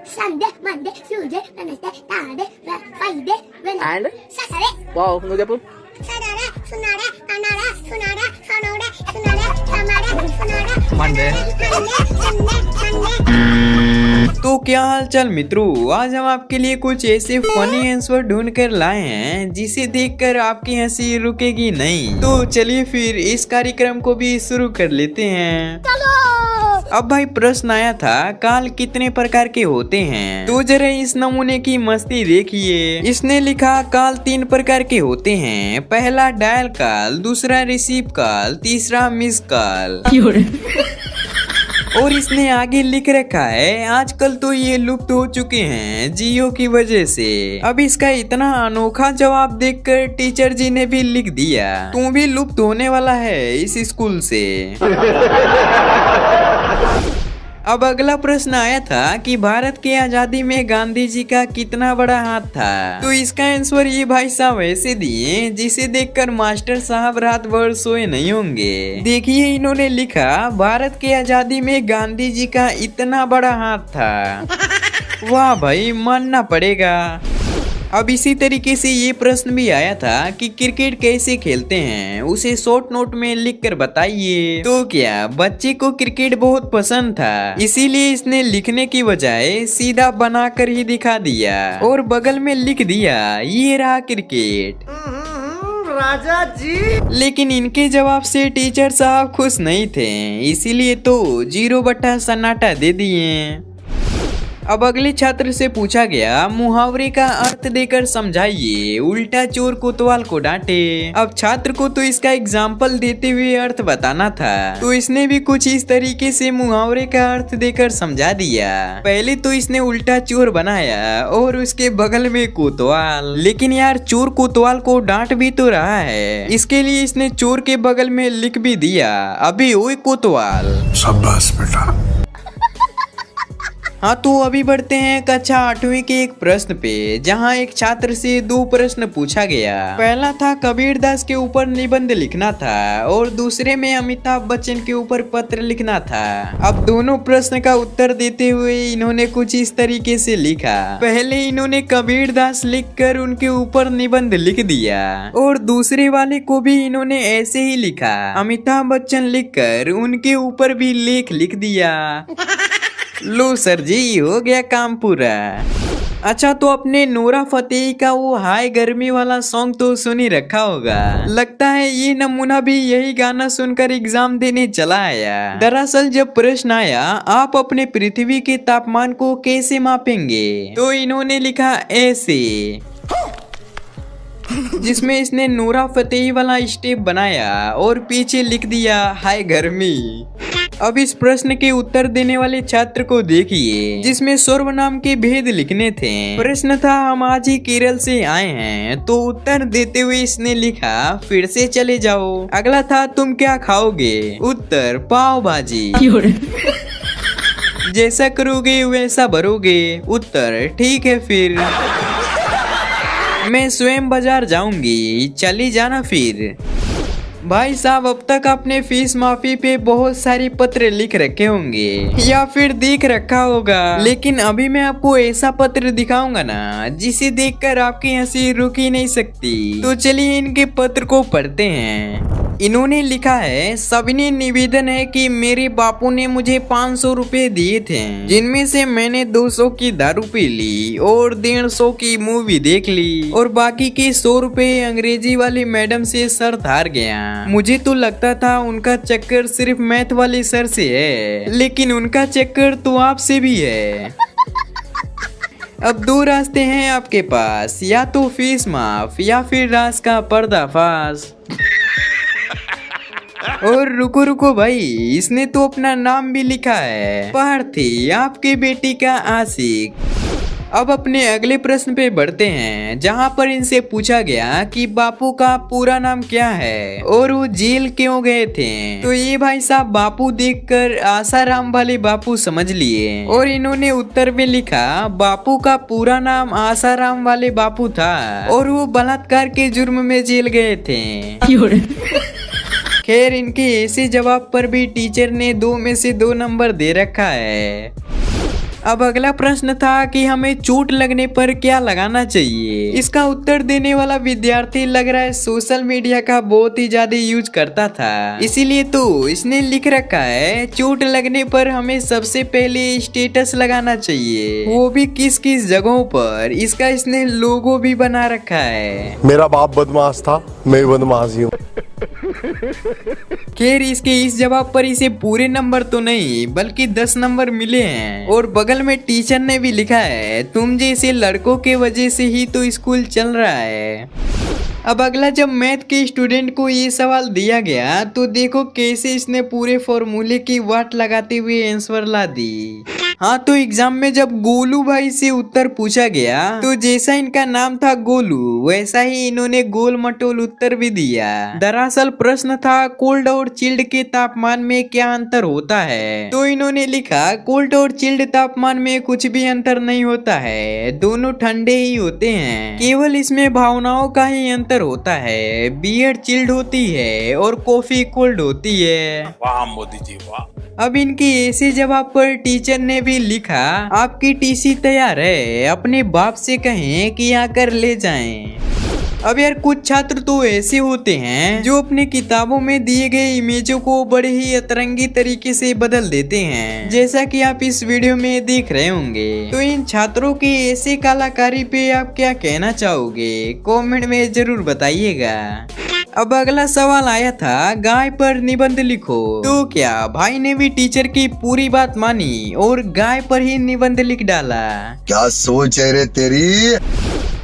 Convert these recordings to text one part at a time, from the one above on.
Sunday, Monday, Tuesday, Wednesday, Thursday, Friday, And? Saturday. Wow, nuga po. Saturday, Sunday, Another, Sunday, Sunday, Sunday, Sunday, Sunday, Monday. तो क्या हाल चाल मित्रों, आज हम आपके लिए कुछ ऐसे फनी आंसर ढूंढ कर लाए हैं जिसे देखकर आपकी हंसी रुकेगी नहीं। तो चलिए फिर इस कार्यक्रम को भी शुरू कर लेते हैं। अब भाई प्रश्न आया था काल कितने प्रकार के होते हैं, तो जरा इस नमूने की मस्ती देखिए। इसने लिखा काल 3 प्रकार के होते हैं, पहला डायल काल, दूसरा रिसीव काल, तीसरा मिस काल। और इसने आगे लिख रखा है आजकल तो ये लुप्त हो चुके हैं जियो की वजह से। अब इसका इतना अनोखा जवाब देखकर टीचर जी ने भी लिख दिया तू भी लुप्त होने वाला है इस स्कूल से। अब अगला प्रश्न आया था कि भारत की आजादी में गांधी जी का कितना बड़ा हाथ था, तो इसका आंसर ये भाई साहब ऐसे दिए जिसे देखकर मास्टर साहब रात भर सोए नहीं होंगे। देखिए इन्होंने लिखा भारत की आजादी में गांधी जी का इतना बड़ा हाथ था। वाह भाई मानना पड़ेगा। अब इसी तरीके से ये प्रश्न भी आया था कि क्रिकेट कैसे खेलते हैं उसे शॉर्ट नोट में लिखकर बताइए। तो क्या बच्चे को क्रिकेट बहुत पसंद था, इसीलिए इसने लिखने की बजाय सीधा बनाकर ही दिखा दिया और बगल में लिख दिया ये रहा क्रिकेट। राजा जी। लेकिन इनके जवाब से टीचर साहब खुश नहीं थे, इसीलिए तो 0 बटा सन्नाटा दे दिए। अब अगले छात्र से पूछा गया मुहावरे का अर्थ देकर समझाइए, उल्टा चोर कोतवाल को डांटे। अब छात्र को तो इसका एग्जाम्पल देते हुए अर्थ बताना था, तो इसने भी कुछ इस तरीके से मुहावरे का अर्थ देकर समझा दिया। पहले तो इसने उल्टा चोर बनाया और उसके बगल में कोतवाल, लेकिन यार चोर कोतवाल को डांट भी तो रहा है, इसके लिए इसने चोर के बगल में लिख भी दिया अभी ओए कोतवाल। शाबाश बेटा। हाँ तो अभी बढ़ते हैं कक्षा 8वीं के एक प्रश्न पे, जहाँ एक छात्र से 2 प्रश्न पूछा गया। पहला था कबीर दास के ऊपर निबंध लिखना था और दूसरे में अमिताभ बच्चन के ऊपर पत्र लिखना था। अब दोनों प्रश्न का उत्तर देते हुए इन्होंने कुछ इस तरीके से लिखा। पहले इन्होंने कबीर दास लिखकर उनके ऊपर निबंध लिख दिया और दूसरे वाले को भी इन्होंने ऐसे ही लिखा, अमिताभ बच्चन लिखकर उनके ऊपर भी लेख लिख दिया। लो सर जी हो गया काम पूरा। अच्छा तो अपने नोरा फतेही का वो हाय गर्मी वाला सॉन्ग तो सुन ही रखा होगा, लगता है ये नमूना भी यही गाना सुनकर एग्जाम देने चला आया। दरअसल जब प्रश्न आया आप अपने पृथ्वी के तापमान को कैसे मापेंगे, तो इन्होंने लिखा ऐसे, जिसमें इसने नोरा फतेही वाला स्टेप बनाया और पीछे लिख दिया हाय गर्मी। अब इस प्रश्न के उत्तर देने वाले छात्र को देखिए, जिसमें सर्वनाम के भेद लिखने थे। प्रश्न था हम आज ही केरल से आए हैं, तो उत्तर देते हुए इसने लिखा फिर से चले जाओ। अगला था तुम क्या खाओगे, उत्तर पाव भाजी। जैसा करोगे वैसा भरोगे, उत्तर ठीक है फिर। मैं स्वयं बाजार जाऊंगी, चली जाना फिर। भाई साहब अब तक आपने फीस माफी पे बहुत सारे पत्र लिख रखे होंगे या फिर देख रखा होगा, लेकिन अभी मैं आपको ऐसा पत्र दिखाऊंगा ना जिसे देखकर आपकी हंसी रुक ही नहीं सकती। तो चलिए इनके पत्र को पढ़ते हैं। इन्होंने लिखा है सविनय निवेदन है कि मेरे बापू ने मुझे 500 रुपए दिए थे, जिनमें से मैंने 200 की दारू पी ली और 150 की मूवी देख ली और बाकी के 100 रुपए अंग्रेजी वाली मैडम से सर हार गया। मुझे तो लगता था उनका चक्कर सिर्फ मैथ वाले सर से है, लेकिन उनका चक्कर तो आपसे भी है। अब 2 रास्ते हैं आपके पास, या तो फीस माफ या फिर राज का पर्दाफाश। और रुको रुको भाई, इसने तो अपना नाम भी लिखा है, पार्थी आपकी बेटी का आशिक। अब अपने अगले प्रश्न पे बढ़ते हैं, जहाँ पर इनसे पूछा गया कि बापू का पूरा नाम क्या है और वो जेल क्यों गए थे। तो ये भाई साहब बापू देखकर आसाराम वाले बापू समझ लिए और इन्होंने उत्तर में लिखा बापू का पूरा नाम आसाराम वाले बापू था और वो बलात्कार के जुर्म में जेल गए थे। खैर इनके ऐसे जवाब पर भी टीचर ने 2 में से 2 नंबर दे रखा है। अब अगला प्रश्न था कि हमें चोट लगने पर क्या लगाना चाहिए। इसका उत्तर देने वाला विद्यार्थी लग रहा है सोशल मीडिया का बहुत ही ज्यादा यूज करता था, इसीलिए तो इसने लिख रखा है चोट लगने पर हमें सबसे पहले स्टेटस लगाना चाहिए, वो भी किस किस जगहों पर। इसका इसने लोगो भी बना रखा है। मेरा बाप बदमाश था, मैं बदमाश ही हूँ। खैर इसके इस जवाब पर इसे पूरे नंबर तो नहीं बल्कि 10 नंबर मिले हैं। और बगल में टीचर ने भी लिखा है तुम जैसे लड़कों के वजह से ही तो स्कूल चल रहा है। अब अगला जब मैथ के स्टूडेंट को ये सवाल दिया गया तो देखो कैसे इसने पूरे फॉर्मूले की वाट लगाते हुए आंसर ला दी। हाँ तो एग्जाम में जब गोलू भाई से उत्तर पूछा गया तो जैसा इनका नाम था गोलू वैसा ही इन्होंने गोल मटोल उत्तर भी दिया। दरअसल प्रश्न था कोल्ड और चिल्ड के तापमान में क्या अंतर होता है, तो इन्होंने लिखा कोल्ड और चिल्ड तापमान में कुछ भी अंतर नहीं होता है, दोनों ठंडे ही होते हैं, केवल इसमें भावनाओं का ही अंतर होता है। बियर चिल्ड होती है और कॉफी कोल्ड होती है। वाह मोदी जी वाह। अब इनके ऐसे जवाब पर टीचर ने भी लिखा आपकी टीसी तैयार है, अपने बाप से कहें कि आकर ले जाएं। अब यार कुछ छात्र तो ऐसे होते हैं जो अपने किताबों में दिए गए इमेजों को बड़े ही अतरंगी तरीके से बदल देते हैं, जैसा कि आप इस वीडियो में देख रहे होंगे। तो इन छात्रों की ऐसी कलाकारी पे आप क्या कहना चाहोगे, कमेंट में जरूर बताइएगा। अब अगला सवाल आया था गाय पर निबंध लिखो, तो क्या भाई ने भी टीचर की पूरी बात मानी और गाय पर ही निबंध लिख डाला। क्या सोच है रे तेरी।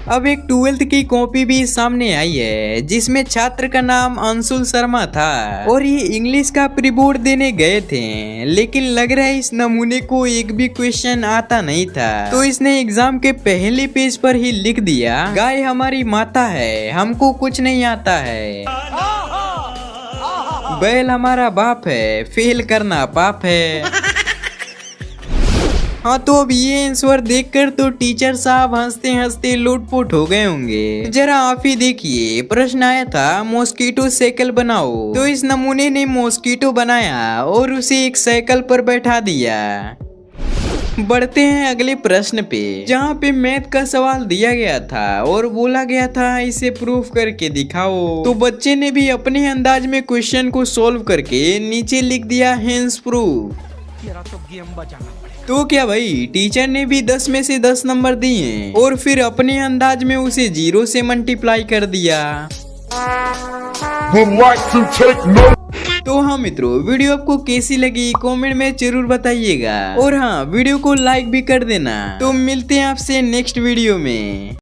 अब एक 12th की कॉपी भी सामने आई है जिसमें छात्र का नाम अंशुल शर्मा था और ये इंग्लिश का प्री बोर्ड देने गए थे, लेकिन लग रहा है इस नमूने को एक भी क्वेश्चन आता नहीं था, तो इसने एग्जाम के पहले पेज पर ही लिख दिया गाय हमारी माता है, हमको कुछ नहीं आता है, बैल हमारा बाप है, फेल करना पाप है। हाँ तो अब ये आंसर देखकर तो टीचर साहब हंसते हंसते लोटपोट हो गए होंगे। जरा आप ही देखिए, प्रश्न आया था मॉस्किटो साइकिल बनाओ, तो इस नमूने ने मॉस्किटो बनाया और उसे एक साइकिल पर बैठा दिया। बढ़ते हैं अगले प्रश्न पे, जहाँ पे मैथ का सवाल दिया गया था और बोला गया था इसे प्रूफ करके दिखाओ, तो बच्चे ने भी अपने अंदाज में क्वेश्चन को सॉल्व करके नीचे लिख दिया हेंस प्रूफ। तो क्या भाई टीचर ने भी 10 में से 10 नंबर दिए और फिर अपने अंदाज में उसे 0 से मल्टीप्लाई कर दिया। तो हाँ मित्रों, वीडियो आपको कैसी लगी कमेंट में जरूर बताइएगा और हाँ वीडियो को लाइक भी कर देना। तो मिलते हैं आपसे नेक्स्ट वीडियो में।